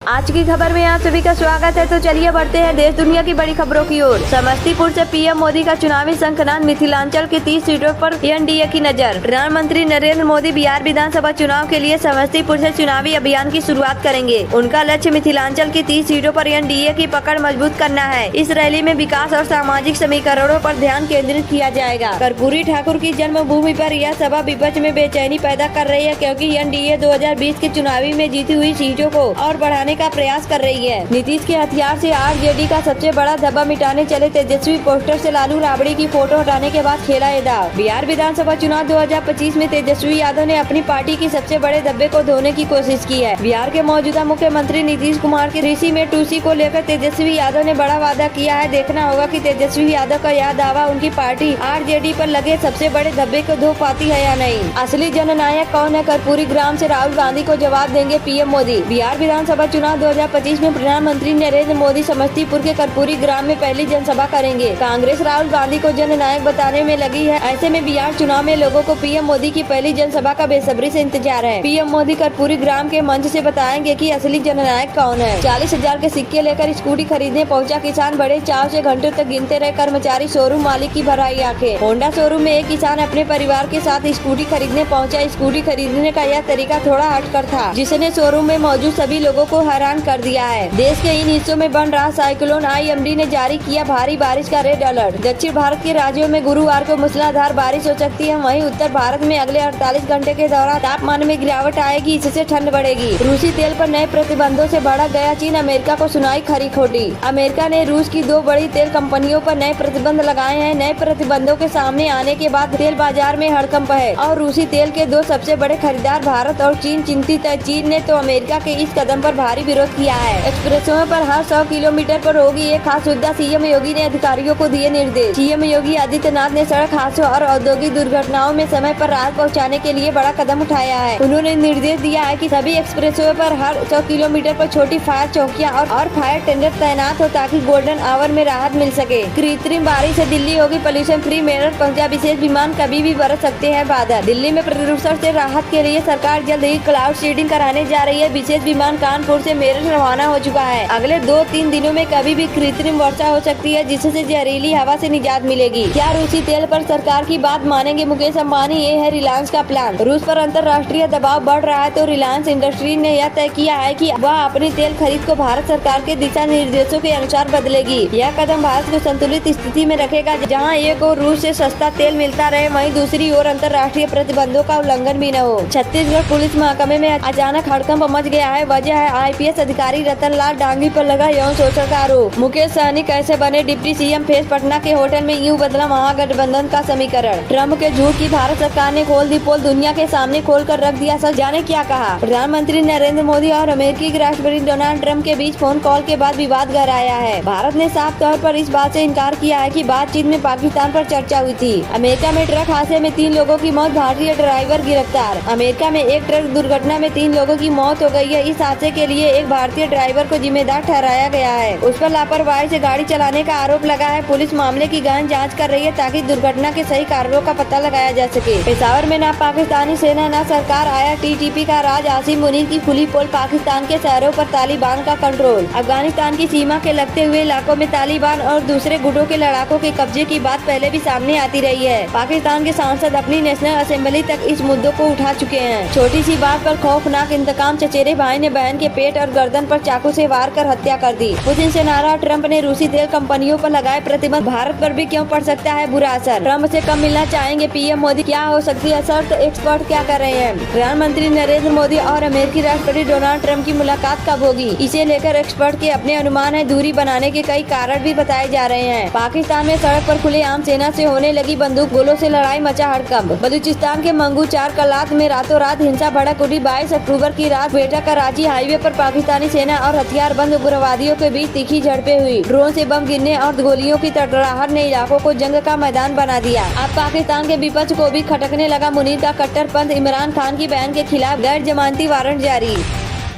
आज की खबर में आप सभी का स्वागत है। तो चलिए बढ़ते हैं देश दुनिया की बड़ी खबरों की ओर। समस्तीपुर से पीएम मोदी का चुनावी शंखनाद, मिथिलांचल की 30 सीटों पर एनडीए की नजर। प्रधानमंत्री नरेंद्र मोदी बिहार विधानसभा चुनाव के लिए समस्तीपुर से चुनावी अभियान की शुरुआत करेंगे। उनका लक्ष्य मिथिलांचल की 30 सीटों पर एनडीए की पकड़ मजबूत करना है। इस रैली में विकास और सामाजिक समीकरणों पर ध्यान केंद्रित किया जाएगा। कर्पूरी ठाकुर की जन्मभूमि पर यह सभा विपक्ष में बेचैनी पैदा कर रही है, क्योंकि एनडीए 2020 के चुनावी में जीती हुई सीटों को और बढ़ाने का प्रयास कर रही है। नीतीश के हथियार से आरजेडी का सबसे बड़ा धब्बा मिटाने चले तेजस्वी पोस्टर से लालू राबड़ी की फोटो हटाने के बाद खेला ये दाव। बिहार विधानसभा चुनाव 2025 में तेजस्वी यादव ने अपनी पार्टी की सबसे बड़े धब्बे को धोने की कोशिश की है। बिहार के मौजूदा मुख्यमंत्री नीतीश कुमार की ऋषि में टूसी को लेकर तेजस्वी यादव ने बड़ा वादा किया है। देखना होगा कि तेजस्वी यादव का यह दावा उनकी पार्टी आरजेडी पर लगे सबसे बड़े धब्बे को धो पाती है या नहीं। असली जननायक कौन है? कर्पूरी ग्राम से राहुल गांधी को जवाब देंगे पीएम मोदी। बिहार विधानसभा चुनाव 2025 में प्रधानमंत्री नरेंद्र मोदी समस्तीपुर के कर्पूरी ग्राम में पहली जनसभा करेंगे। कांग्रेस राहुल गांधी को जननायक बताने में लगी है। ऐसे में बिहार चुनाव में लोगों को पीएम मोदी की पहली जनसभा का बेसब्री से इंतजार है। पीएम मोदी कर्पूरी ग्राम के मंच से बताएंगे कि असली जननायक कौन है। 40,000 के सिक्के लेकर स्कूटी खरीदने पहुंचा किसान, बड़े चाव से घंटों तक गिनते रहे कर्मचारी। शोरूम मालिक की भराई आंखें। होंडा शोरूम में एक किसान अपने परिवार के साथ स्कूटी खरीदने पहुंचा। स्कूटी खरीदने का यह तरीका थोड़ा हटकर था, जिसने शोरूम में मौजूद सभी लोगों को हैरान कर दिया है। देश के इन हिस्सों में बन रहा साइक्लोन आईएमडी ने जारी किया भारी बारिश का रेड अलर्ट। दक्षिण भारत के राज्यों में गुरुवार को मूसलाधार बारिश हो सकती है। वहीं उत्तर भारत में अगले 48 घंटे के दौरान तापमान में गिरावट आएगी, इससे ठंड बढ़ेगी। रूसी तेल पर नए प्रतिबंधों से भड़क गया चीन, अमेरिका को सुनाई खरी खोटी। अमेरिका ने रूस की 2 बड़ी तेल कंपनियों पर नए प्रतिबंध लगाए हैं। नए प्रतिबंधों के सामने आने के बाद तेल बाजार में हड़कंप है और रूसी तेल के 2 सबसे बड़े खरीदार भारत और चीन चिंतित है। चीन ने तो अमेरिका के इस कदम पर भारी विरोध किया है। एक्सप्रेसों पर हर 100 किलोमीटर पर होगी एक खास सुविधा, सीएम योगी ने अधिकारियों को दिए निर्देश। सीएम योगी आदित्यनाथ ने सड़क हादसों और औद्योगिक दुर्घटनाओं में समय पर राहत पहुंचाने के लिए बड़ा कदम उठाया है। उन्होंने निर्देश दिया है कि सभी एक्सप्रेसों पर हर 100 किलोमीटर पर छोटी फायर चौकियां और फायर टेंडर तैनात हो, ताकि गोल्डन आवर में राहत मिल सके। कृत्रिम बारिश से दिल्ली होगी पोल्यूशन फ्री, मेरठ पहुंचा विशेष विमान, कभी भी बरस सकते हैं बादल। दिल्ली में प्रदूषण से राहत के लिए सरकार जल्द ही क्लाउड सीडिंग कराने जा रही है। विशेष विमान कानपुर से मेरठ रवाना हो चुका है। अगले 2-3 दिनों में कभी भी कृत्रिम वर्षा हो सकती है, जिससे जहरीली हवा से निजात मिलेगी। क्या रूसी तेल पर सरकार की बात मानेंगे मुकेश अंबानी? ये है रिलायंस का प्लान। रूस पर अंतर्राष्ट्रीय दबाव बढ़ रहा है, तो रिलायंस इंडस्ट्री ने यह तय किया है कि वह अपनी तेल खरीद को भारत सरकार के दिशा निर्देशों के अनुसार बदलेगी। यह कदम भारत को संतुलित स्थिति में रखेगा, जहाँ एक और रूस से सस्ता तेल मिलता रहे, वहीं दूसरी ओर अंतर्राष्ट्रीय प्रतिबंधों का उल्लंघन भी न हो। छत्तीसगढ़ पुलिस महकमे में अचानक हड़कंप मच गया है। वजह है आईपीएस अधिकारी रतन लाल डांगी पर लगा यौन शोषण का आरोप। मुकेश सहनी कैसे बने डिप्टी सीएम? फेस पटना के होटल में यूं बदला महागठबंधन का समीकरण। ट्रम्प के झूठ की भारत सरकार ने खोल दी पोल, दुनिया के सामने खोल कर रख दिया सच। जाने क्या कहा? प्रधानमंत्री नरेंद्र मोदी और अमेरिकी राष्ट्रपति डोनाल्ड ट्रम्प के बीच फोन कॉल के बाद विवाद गहराया है। भारत ने साफ तौर पर इस बात से इनकार किया है कि बातचीत में पाकिस्तान पर चर्चा हुई थी। अमेरिका में ट्रक हादसे में 3 लोगों की मौत, भारतीय ड्राइवर गिरफ्तार। अमेरिका में एक ट्रक दुर्घटना में 3 लोगों की मौत हो गई है। इस हादसे के लिए एक भारतीय ड्राइवर को जिम्मेदार ठहराया गया है। उस पर लापरवाही से गाड़ी चलाने का आरोप लगा है। पुलिस मामले की गहन जांच कर रही है, ताकि दुर्घटना के सही कारणों का पता लगाया जा सके। पेशावर में न पाकिस्तानी सेना न सरकार, आया टीटीपी का राज। आसिम मुनीर की खुली पोल, पाकिस्तान के शहरों पर तालिबान का कंट्रोल। अफगानिस्तान की सीमा के लगते हुए इलाकों में तालिबान और दूसरे गुटों के लड़ाकों के कब्जे की बात पहले भी सामने आती रही है। पाकिस्तान के सांसद अपनी नेशनल असेंबली तक इस मुद्दों को उठा चुके हैं। छोटी सी बात पर खौफनाक इंतकाम, चचेरे भाई ने बहन के पेट और गर्दन पर चाकू से वार कर हत्या कर दी। पुतिन से नाराज ट्रंप ने रूसी तेल कंपनियों पर लगाए प्रतिबंध, भारत पर भी क्यों पड़ सकता है बुरा असर? ट्रंप से कब मिलना चाहेंगे पीएम मोदी? क्या हो सकती है शर्त? एक्सपर्ट क्या कर रहे हैं? प्रधानमंत्री नरेंद्र मोदी और अमेरिकी राष्ट्रपति डोनाल्ड ट्रंप की मुलाकात कब होगी? इसे लेकर एक्सपर्ट के अपने अनुमान है। दूरी बनाने के कई कारण भी बताए जा रहे हैं। पाकिस्तान में सड़क पर खुलेआम सेना से होने लगी बंदूक गोलों से लड़ाई, मचा हड़कंप। बलूचिस्तान के मंगू 4 कलात में रातों रात हिंसा भड़क उठी। 22 अक्टूबर की रात बेटा कराची हाईवे पर पाकिस्तानी सेना और हथियारबंद उग्रवादियों के बीच तीखी झड़पें हुई। ड्रोन से बम गिरने और गोलियों की तड़तड़ाहट ने इलाकों को जंग का मैदान बना दिया। अब पाकिस्तान के विपक्ष को भी खटकने लगा। मुनीर का कट्टरपंथ, इमरान खान की बहन के खिलाफ गैर जमानती वारंट जारी।